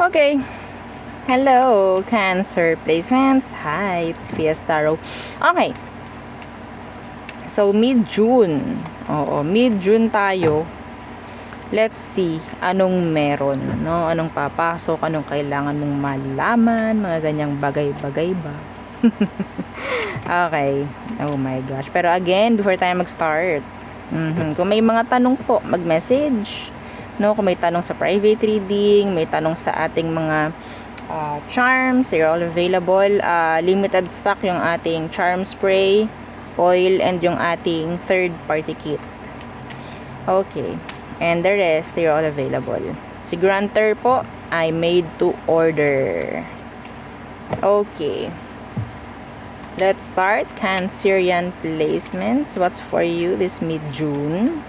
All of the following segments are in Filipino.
Okay. Hello, Cancer placements. Hi, it's Fiestaro. Okay. So, mid-June. Oo, mid-June tayo. Let's see anong meron, no? Anong papasok, anong kailangan mong malaman, mga ganyang bagay-bagay ba? Okay. Oh my gosh. Pero again, before tayo mag-start, kung may mga tanong po, mag-message. No, kung may tanong sa private reading, may tanong sa ating mga charms, they're all available. Limited stock yung ating charm spray, oil, and yung ating third party kit. Okay. And the rest, they're all available. Si Granter po ay made to order. Okay. Let's start. Cancerian placements. What's for you this mid-June?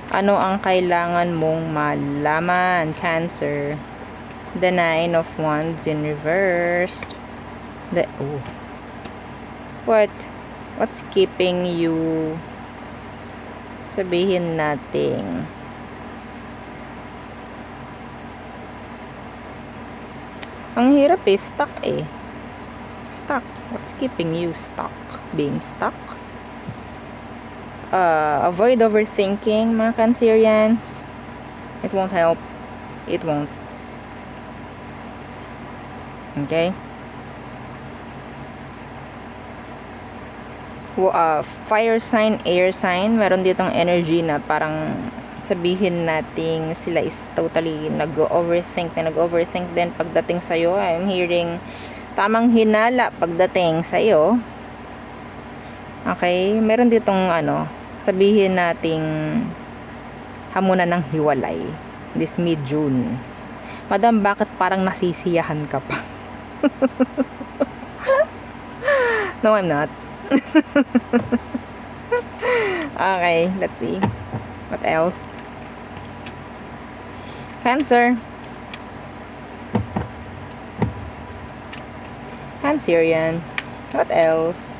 Ano ang kailangan mong malaman, Cancer? The Nine of Wands in reversed. What's keeping you? Sabihin natin. Ang hirap eh, stuck eh. Stuck. What's keeping you stuck? Being stuck? Avoid overthinking, mga Cancerians. It won't help. It won't. Okay? Fire sign, air sign, meron ditong energy na parang sabihin nating sila is totally nag-overthink din pagdating sa'yo. I'm hearing tamang hinala pagdating sa'yo. Okay? Meron ditong sabihin nating hamunan ng hiwalay this mid-June. Madam, bakit parang nasisiyahan ka pa? No, I'm not. Okay, let's see. What else? Cancer. Cancerian. What else?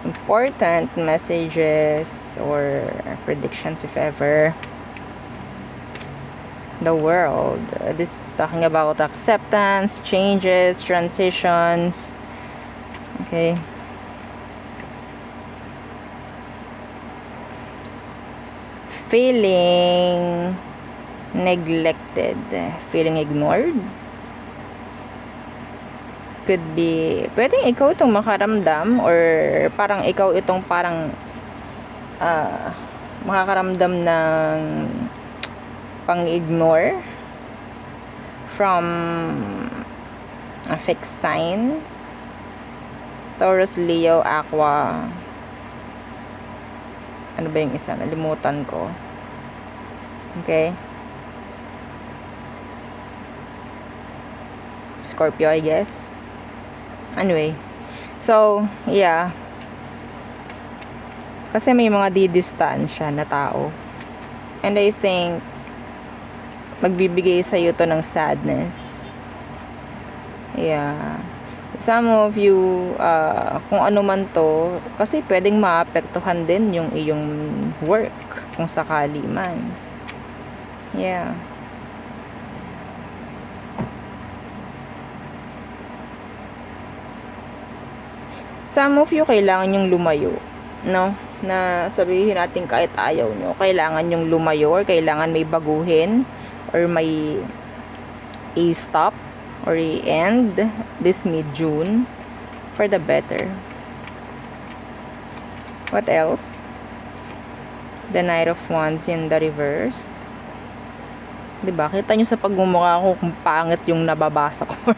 Important messages or predictions, if ever. The world. This is talking about acceptance, changes, transitions. Okay. Feeling neglected, feeling ignored. Could be, pwedeng ikaw itong makaramdam or parang ikaw itong parang makakaramdam ng pang-ignore from a fixed sign. Taurus, Leo, Aqua. Ano ba yung isa? Nalimutan ko. Okay. Scorpio, I guess. Anyway. So, yeah. Kasi may mga didistansya na tao. And I think magbibigay sa'yo to ng sadness. Yeah. Some of you, kung ano man to, kasi pwedeng maapektuhan din yung iyong work, kung sakali man. Yeah. Some of you, kailangan yung lumayo, no? Na sabihin natin kahit ayaw nyo, kailangan yung lumayo or kailangan may baguhin or may i-stop or i-end this mid-June for the better. What else? The Knight of Wands in the reversed. Diba? Kita nyo sa pagmumukha ko kung pangit yung nababasa ko.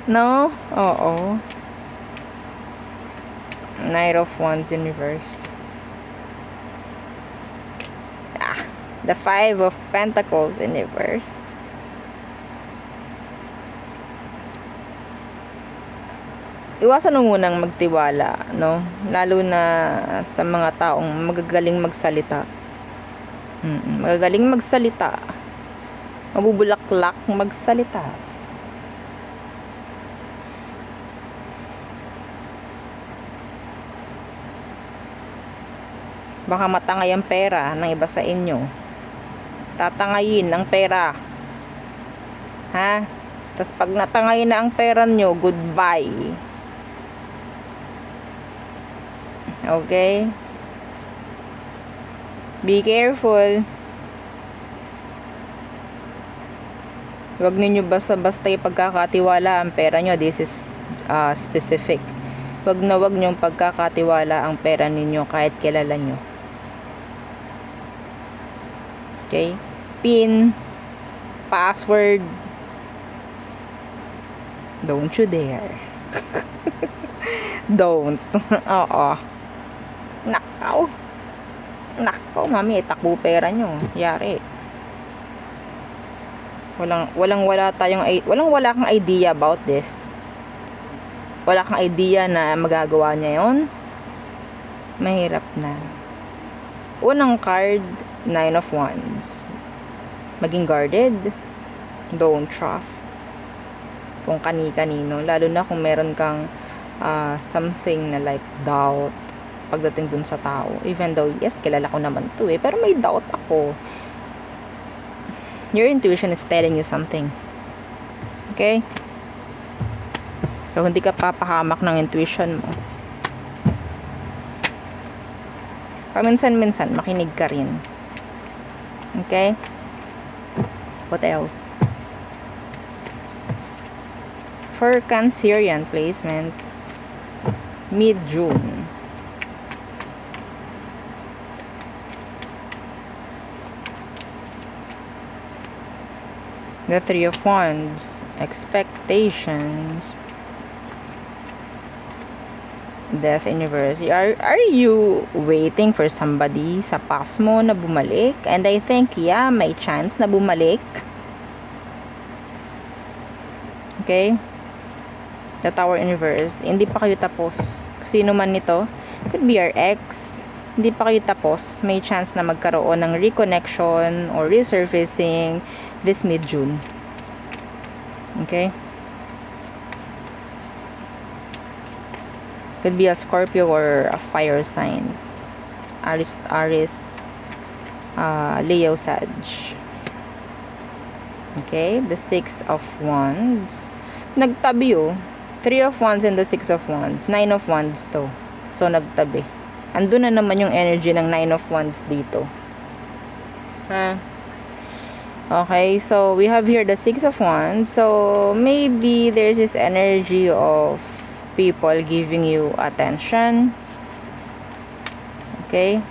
No? Oo. Knight of Wands in reversed. The Five of Pentacles in reversed. Iwasan mo munang magtiwala, no? Lalo na sa mga taong magagaling magsalita. Magagaling magsalita. Mabubulaklak magsalita. Baka matangay ang pera ng iba sa inyo. Tatangayin ang pera. Ha? Tapos pag natangayin na ang pera nyo, goodbye. Okay? Be careful. Huwag ninyo basta-basta ipagkakatiwala ang pera nyo. This is specific. Huwag nyong pagkakatiwala ang pera ninyo kahit kilala nyo. Okay? PIN, password, don't you dare. Don't. Oo. Nakaw. Nakaw, mami, takbo pera nyo. Yari. Wala kang idea about this. Wala kang idea na magagawa niya yon. Mahirap na. Unang card, 9 of Wands. Maging guarded. Don't trust kung kani-kanino. Lalo na kung meron kang something na like doubt pagdating dun sa tao. Even though, yes, kilala ko naman to eh. Pero may doubt ako. Your intuition is telling you something. Okay? So, hindi ka papahamak ng intuition mo. Paminsan-minsan, makinig ka rin. Okay? What else? For Cancerian placements, mid-June. The Three of Wands, expectations, Death anniversary. Are you waiting for somebody sa past mo na bumalik? And I think, yeah, may chance na bumalik. Okay? The Tower universe. Hindi pa kayo tapos. Sino man nito? Could be your ex. Hindi pa kayo tapos. May chance na magkaroon ng reconnection or resurfacing this mid-June. Okay? Could be a Scorpio or a fire sign. Aries, Leo, Sag. Okay, the Six of Wands. Nagtabi oh. Three of Wands and the Six of Wands. 9 of Wands to. So, nagtabi. Andun na naman yung energy ng 9 of Wands dito. Ha? Okay, so we have here the Six of Wands. So, maybe there's this energy of people giving you attention. Okay?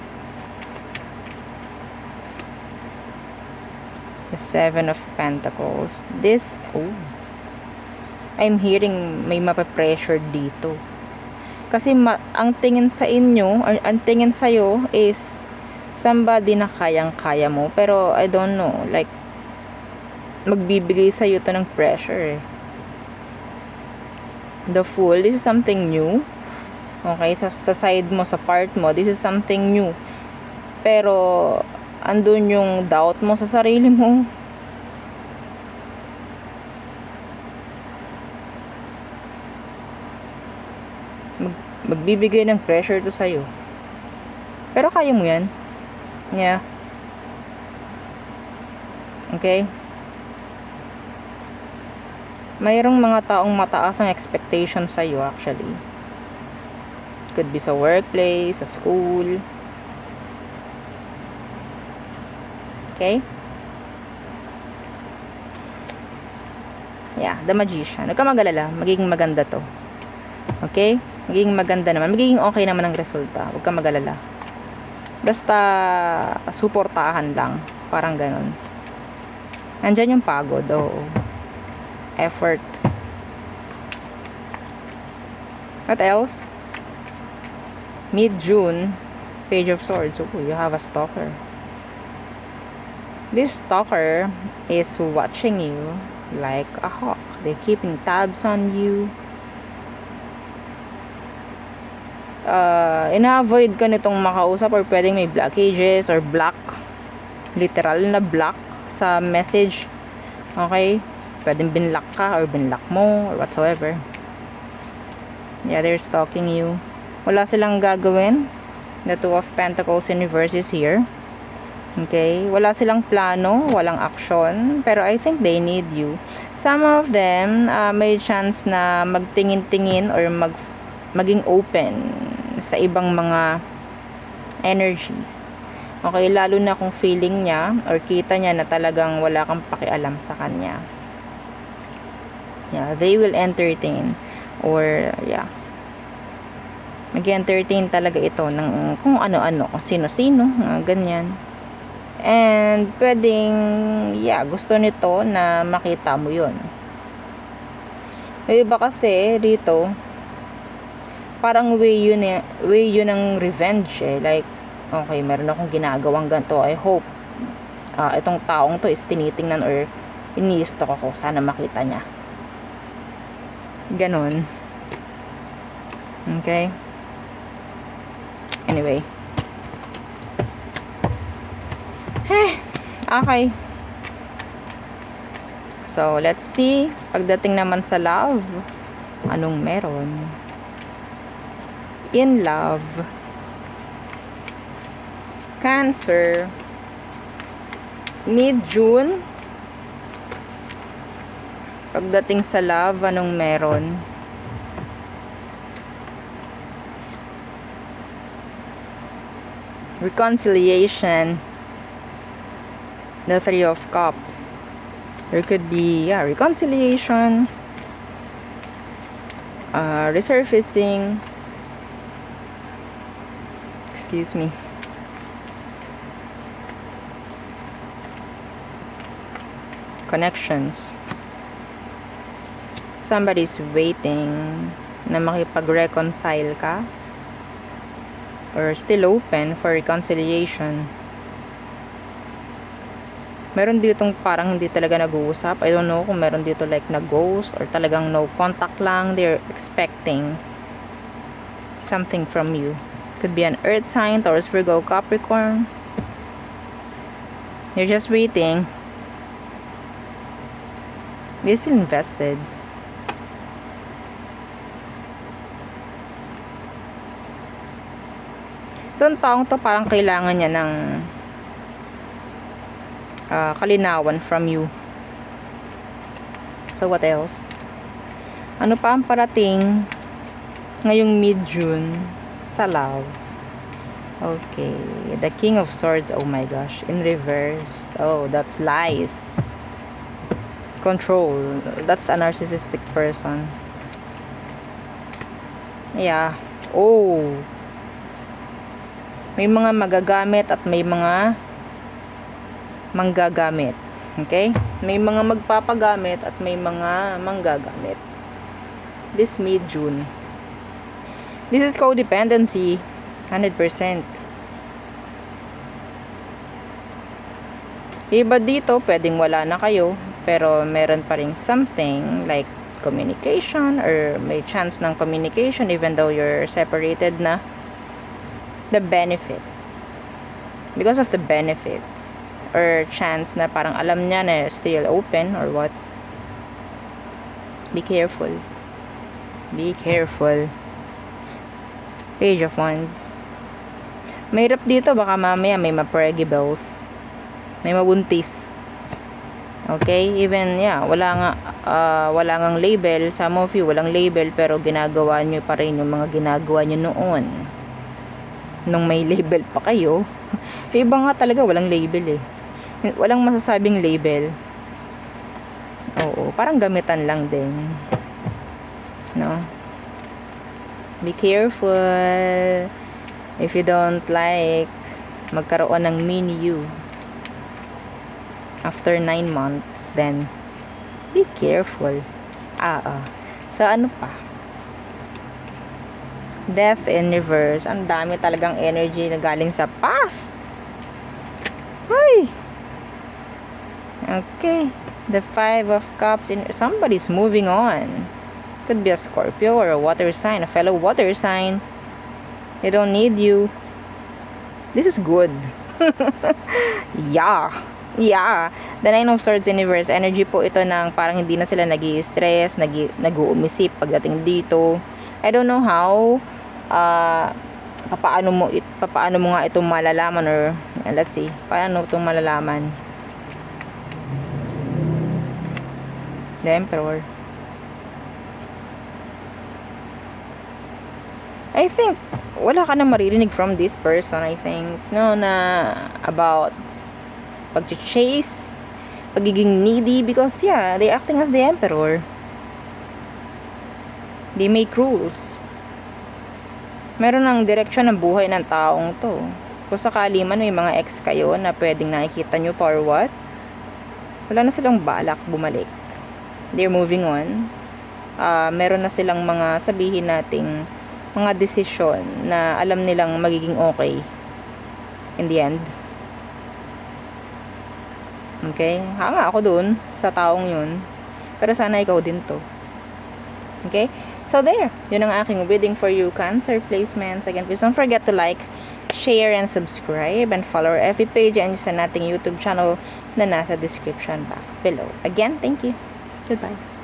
The Seven of Pentacles. This, I'm hearing may mapapressure dito. Kasi ang tingin sa inyo, or ang tingin sa'yo is somebody na kayang-kaya mo. Pero, I don't know, like, magbibigay sa'yo to ng pressure eh. The Fool, this is something new. Okay, sa side mo, sa part mo, this is something new. Pero, andun yung doubt mo sa sarili mo. Magbibigay ng pressure to sa'yo. Pero kaya mo yan. Yeah. Okay? Mayroong mga taong mataas ang expectation sa iyo actually. Could be sa workplace, sa school. Okay? Yeah, the Magician. Huwag ka mag-alala, magiging maganda to. Okay? Magiging maganda naman. Magiging okay naman ang resulta. Huwag ka mag-alala. Basta suportahan lang. Parang ganon. Nandyan yung pagod. Oo. Effort. What else? Mid-June, Page of Swords. Oh, you have a stalker. This stalker is watching you like a hawk. They're keeping tabs on you. Ina-avoid ka nitong makausap or pwedeng may blockages or block. Literal na block sa message. Okay? Pwedeng binlock ka or binlock mo or whatsoever. Yeah, they're stalking you. Wala silang gagawin. The Two of Pentacles in reverse is here. Okay? Wala silang plano, walang action, pero I think they need you. Some of them, may chance na magtingin-tingin or maging open sa ibang mga energies. Okay, lalo na kung feeling niya or kita niya na talagang wala kang pakialam sa kanya. Yeah, they will entertain or yeah. Mag-entertain talaga ito ng kung ano-ano, kung sino-sino, ganyan. And pwedeng yeah, gusto nito na makita mo 'yon. May iba kasi dito parang way yun ng revenge eh. Like, okay, meron akong ginagawang ganito. I hope itong taong to is tinitingnan or ini-stalk ako. Sana makita niya. Ganon. Okay? Anyway. Okay. So, let's see. Pagdating naman sa love, anong meron? In love. Cancer. Mid-June. Pagdating sa love, anong meron? Reconciliation. The Three of Cups. There could be, yeah, reconciliation. Resurfacing. Excuse me. Connections. Somebody's waiting na makipag-reconcile ka or still open for reconciliation. Meron ditong parang hindi talaga nag-uusap. I don't know kung meron dito like nag-ghost or talagang no contact lang. They're expecting something from you. Could be an earth sign, Taurus, Virgo, Capricorn. You're just waiting. They're still invested. Itong taong to parang kailangan niya ng kalinawan from you. So what else? Ano pa ang parating ngayong mid-June sa love? Okay, the King of Swords. Oh my gosh, in reverse. Oh, that's lies. Control. That's a narcissistic person. Yeah. Oh, may mga magagamit at may mga manggagamit. Okay? May mga magpapagamit at may mga manggagamit. This mid-June. This is codependency. 100%. Iba dito, pwedeng wala na kayo, pero meron pa rin something like communication or may chance ng communication even though you're separated na. The benefits. Because of the benefits. Or chance na parang alam niya na still open or what. Be careful. Be careful. Page of Wands. Mahirap dito, baka mamaya may ma-pregibles. May mabuntis. Okay? Even, yeah, wala ngang label. Some of you, walang label, pero ginagawa nyo pa rin yung mga ginagawa nyo noon. Nung may label pa kayo. So, iba nga talaga, walang label eh. Walang masasabing label. Oo, parang gamitan lang din. No? Be careful. If you don't like magkaroon ng mini you after 9 months, then be careful. So, ano pa? Death in reverse. Ang dami talagang energy na galing sa past. Uy! Okay. The Five of Cups. Somebody's moving on. Could be a Scorpio or a water sign. A fellow water sign. They don't need you. This is good. Yeah. Yeah. The Nine of Swords in reverse. Energy po ito ng parang hindi na sila nag-i-stress, nag-uumisip pagdating dito. I don't know how paano mo nga ito malalaman or And let's see, paano itong malalaman? The Emperor. I think, wala ka na maririnig from this person, I think, no, na about pag-chase, pagiging needy, because yeah, they acting as the Emperor. They make rules. Meron ng direksyon ng buhay ng taong to. Kung sakali man may mga ex kayo na pwedeng nakikita nyo pa or what, wala na silang balak bumalik. They're moving on. Meron na silang mga sabihin nating mga desisyon na alam nilang magiging okay in the end. Okay? Hanga ako dun sa taong yun. Pero sana ikaw din to. Okay? So there. Yun ang aking reading for you, Cancer placements. Again, please don't forget to like, share, and subscribe. And follow our FB page and sa nating YouTube channel na nasa description box below. Again, thank you. Goodbye.